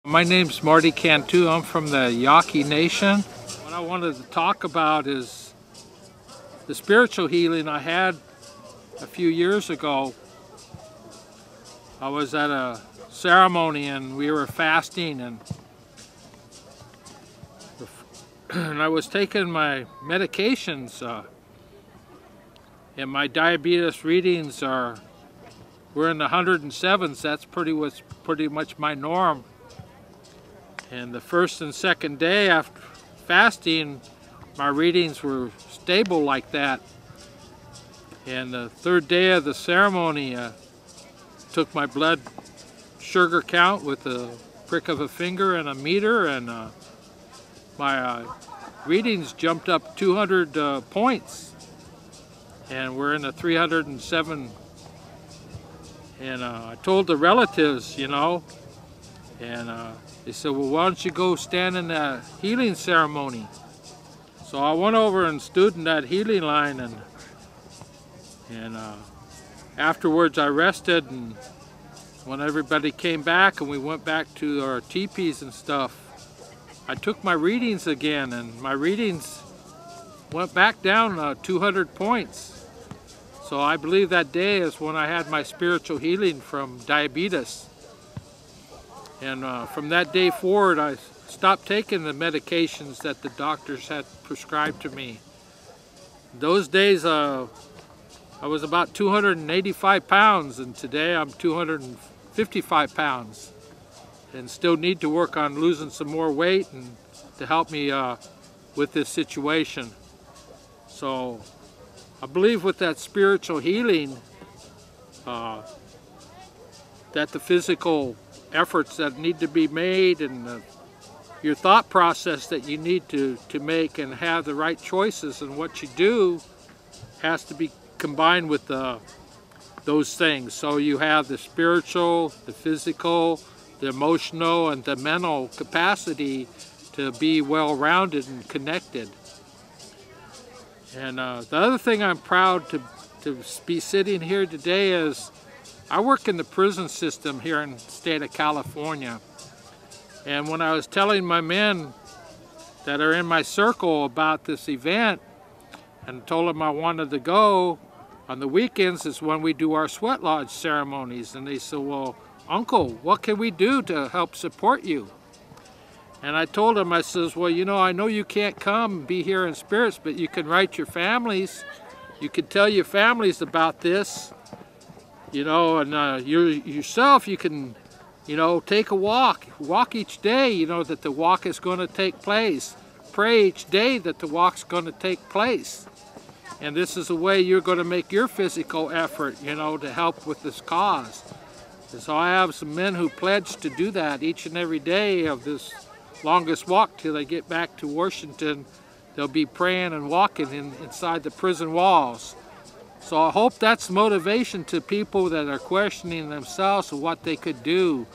My name's Marty Cantu. I'm from the Yaqui Nation. What I wanted to talk about is the spiritual healing I had a few years ago. I was at a ceremony and we were fasting, and I was taking my medications, and my diabetes readings were in the 107s. That's pretty much my norm. And the first and second day after fasting, my readings were stable like that. And the third day of the ceremony, took my blood sugar count with a prick of a finger and a meter, and my readings jumped up 200 points, and we're in the 307. And I told the relatives, you know, and they said, well, why don't you go stand in that healing ceremony? So I went over and stood in that healing line, and afterwards I rested, and when everybody came back and we went back to our teepees and stuff, I took my readings again, and my readings went back down 200 points. So I believe that day is when I had my spiritual healing from diabetes. And from that day forward, I stopped taking the medications that the doctors had prescribed to me. Those days, I was about 285 pounds, and today I'm 255 pounds. And still need to work on losing some more weight and to help me with this situation. So I believe with that spiritual healing, that the physical efforts that need to be made and your thought process that you need to make and have the right choices in what you do has to be combined with those things. So you have the spiritual, the physical, the emotional, and the mental capacity to be well-rounded and connected. And the other thing I'm proud to be sitting here today is I work in the prison system here in the state of California. And when I was telling my men that are in my circle about this event and told them I wanted to go, on the weekends is when we do our sweat lodge ceremonies. And they said, well, Uncle, what can we do to help support you? And I told them, I says, well, you know, I know you can't come and be here in spirits, but you can write your families. You can tell your families about this, you know, and yourself, you can, you know, take a walk each day, you know, that the walk is going to take place. Pray each day that the walk's going to take place. And this is a way you're going to make your physical effort, you know, to help with this cause. And so I have some men who pledge to do that each and every day of this longest walk till they get back to Washington. They'll be praying and walking inside the prison walls. So I hope that's motivation to people that are questioning themselves of what they could do